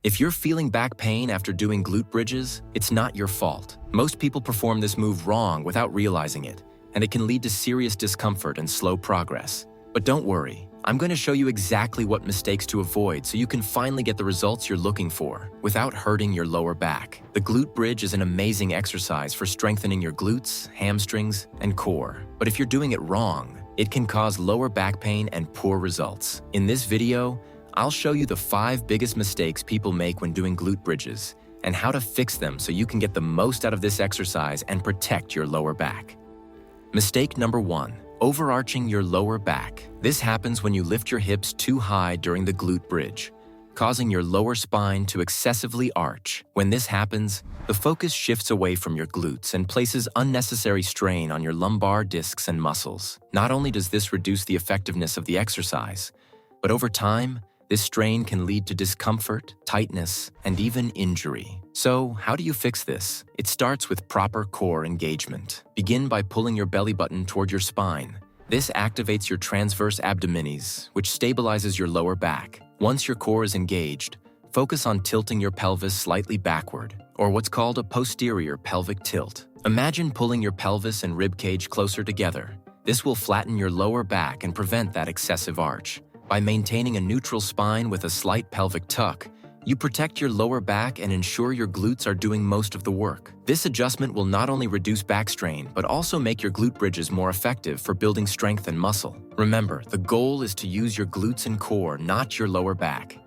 If you're feeling back pain after doing glute bridges, it's not your fault. Most people perform this move wrong without realizing it, and it can lead to serious discomfort and slow progress. But don't worry, I'm going to show you exactly what mistakes to avoid so you can finally get the results you're looking for without hurting your lower back. The glute bridge is an amazing exercise for strengthening your glutes, hamstrings, and core. But if you're doing it wrong, it can cause lower back pain and poor results. In this video, I'll show you the 5 biggest mistakes people make when doing glute bridges and how to fix them so you can get the most out of this exercise and protect your lower back. Mistake number 1. Overarching your lower back. This happens when you lift your hips too high during the glute bridge, causing your lower spine to excessively arch. When this happens, the focus shifts away from your glutes and places unnecessary strain on your lumbar discs and muscles. Not only does this reduce the effectiveness of the exercise, but over time, this strain can lead to discomfort, tightness, and even injury. So, how do you fix this? It starts with proper core engagement. Begin by pulling your belly button toward your spine. This activates your transverse abdominis, which stabilizes your lower back. Once your core is engaged, focus on tilting your pelvis slightly backward, or what's called a posterior pelvic tilt. Imagine pulling your pelvis and rib cage closer together. This will flatten your lower back and prevent that excessive arch. By maintaining a neutral spine with a slight pelvic tuck, you protect your lower back and ensure your glutes are doing most of the work. This adjustment will not only reduce back strain, but also make your glute bridges more effective for building strength and muscle. Remember, the goal is to use your glutes and core, not your lower back.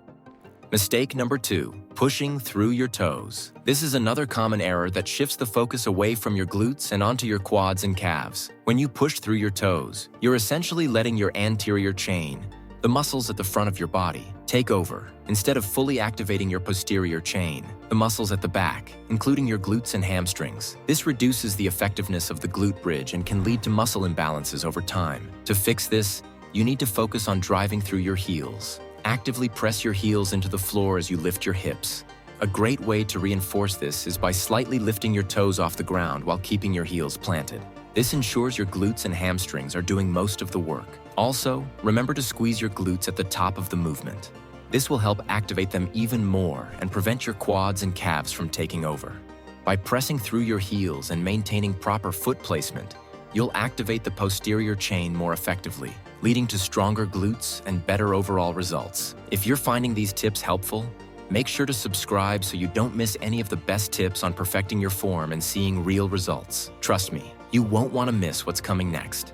Mistake number 2. Pushing through your toes. This is another common error that shifts the focus away from your glutes and onto your quads and calves. When you push through your toes, you're essentially letting your anterior chain, the muscles at the front of your body, take over, instead of fully activating your posterior chain, the muscles at the back, including your glutes and hamstrings. This reduces the effectiveness of the glute bridge and can lead to muscle imbalances over time. To fix this, you need to focus on driving through your heels. Actively press your heels into the floor as you lift your hips. A great way to reinforce this is by slightly lifting your toes off the ground while keeping your heels planted. This ensures your glutes and hamstrings are doing most of the work. Also, remember to squeeze your glutes at the top of the movement. This will help activate them even more and prevent your quads and calves from taking over. By pressing through your heels and maintaining proper foot placement, you'll activate the posterior chain more effectively, leading to stronger glutes and better overall results. If you're finding these tips helpful, make sure to subscribe so you don't miss any of the best tips on perfecting your form and seeing real results. Trust me, you won't want to miss what's coming next.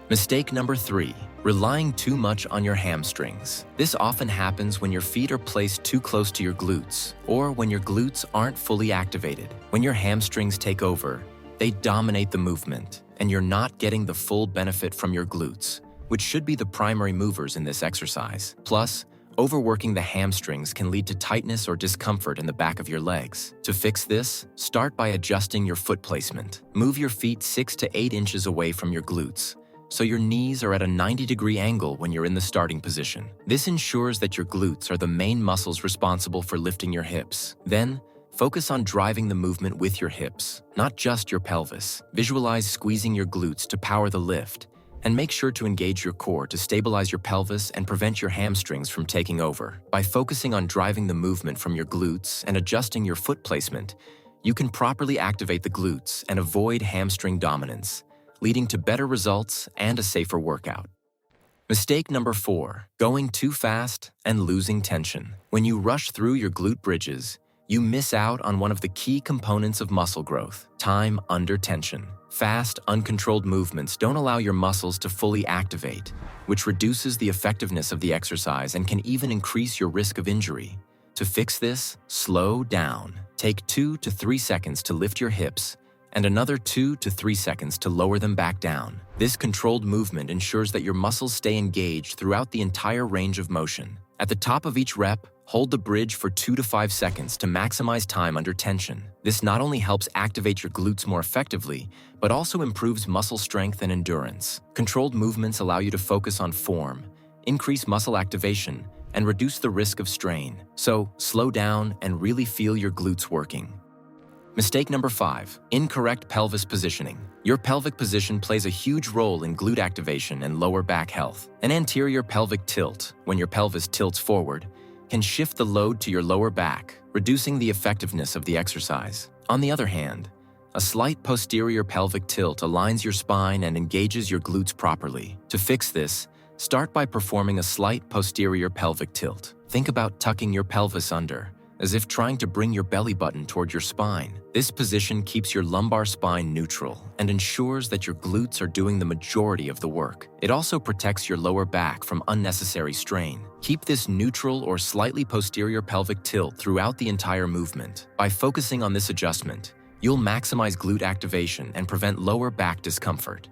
Mistake number 3. Relying too much on your hamstrings. This often happens when your feet are placed too close to your glutes, or when your glutes aren't fully activated. When your hamstrings take over, they dominate the movement, and you're not getting the full benefit from your glutes, which should be the primary movers in this exercise. Plus, overworking the hamstrings can lead to tightness or discomfort in the back of your legs. To fix this, start by adjusting your foot placement. Move your feet 6 to 8 inches away from your glutes, so your knees are at a 90-degree angle when you're in the starting position. This ensures that your glutes are the main muscles responsible for lifting your hips. Then, focus on driving the movement with your hips, not just your pelvis. Visualize squeezing your glutes to power the lift, and make sure to engage your core to stabilize your pelvis and prevent your hamstrings from taking over. By focusing on driving the movement from your glutes and adjusting your foot placement, you can properly activate the glutes and avoid hamstring dominance, leading to better results and a safer workout. Mistake number 4. Going too fast and losing tension. When you rush through your glute bridges, you miss out on one of the key components of muscle growth: time under tension. Fast, uncontrolled movements don't allow your muscles to fully activate, which reduces the effectiveness of the exercise and can even increase your risk of injury. To fix this, slow down. Take 2 to 3 seconds to lift your hips, and another 2 to 3 seconds to lower them back down. This controlled movement ensures that your muscles stay engaged throughout the entire range of motion. At the top of each rep, hold the bridge for 2 to 5 seconds to maximize time under tension. This not only helps activate your glutes more effectively, but also improves muscle strength and endurance. Controlled movements allow you to focus on form, increase muscle activation, and reduce the risk of strain. So, slow down and really feel your glutes working. Mistake number 5. Incorrect pelvis positioning. Your pelvic position plays a huge role in glute activation and lower back health. An anterior pelvic tilt, when your pelvis tilts forward, can shift the load to your lower back, reducing the effectiveness of the exercise. On the other hand, a slight posterior pelvic tilt aligns your spine and engages your glutes properly. To fix this, start by performing a slight posterior pelvic tilt. Think about tucking your pelvis under, as if trying to bring your belly button toward your spine. This position keeps your lumbar spine neutral and ensures that your glutes are doing the majority of the work. It also protects your lower back from unnecessary strain. Keep this neutral or slightly posterior pelvic tilt throughout the entire movement. By focusing on this adjustment, you'll maximize glute activation and prevent lower back discomfort.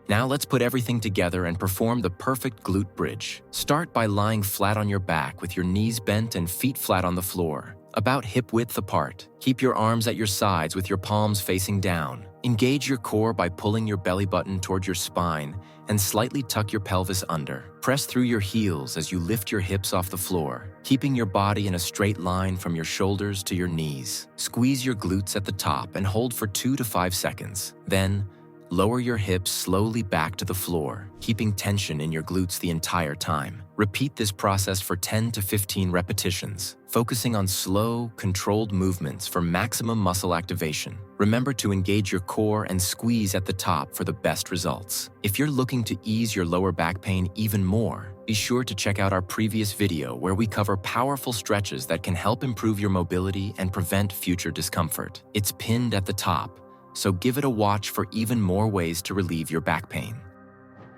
Now let's put everything together and perform the perfect glute bridge. Start by lying flat on your back with your knees bent and feet flat on the floor, about hip-width apart. Keep your arms at your sides with your palms facing down. Engage your core by pulling your belly button toward your spine and slightly tuck your pelvis under. Press through your heels as you lift your hips off the floor, keeping your body in a straight line from your shoulders to your knees. Squeeze your glutes at the top and hold for 2 to 5 seconds. Then, lower your hips slowly back to the floor, keeping tension in your glutes the entire time. Repeat this process for 10 to 15 repetitions, focusing on slow, controlled movements for maximum muscle activation. Remember to engage your core and squeeze at the top for the best results. If you're looking to ease your lower back pain even more, be sure to check out our previous video where we cover powerful stretches that can help improve your mobility and prevent future discomfort. It's pinned at the top, so give it a watch for even more ways to relieve your back pain.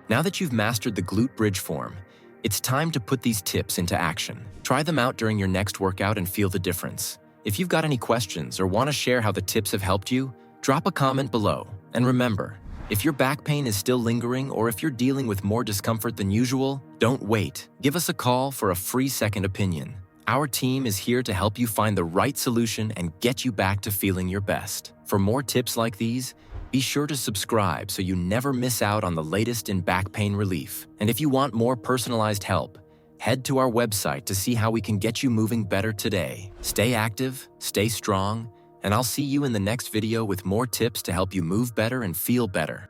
Now that you've mastered the glute bridge form, it's time to put these tips into action. Try them out during your next workout and feel the difference. If you've got any questions or want to share how the tips have helped you, drop a comment below. And remember, if your back pain is still lingering or if you're dealing with more discomfort than usual, don't wait. Give us a call for a free second opinion. Our team is here to help you find the right solution and get you back to feeling your best. For more tips like these, be sure to subscribe so you never miss out on the latest in back pain relief. And if you want more personalized help, head to our website to see how we can get you moving better today. Stay active, stay strong, and I'll see you in the next video with more tips to help you move better and feel better.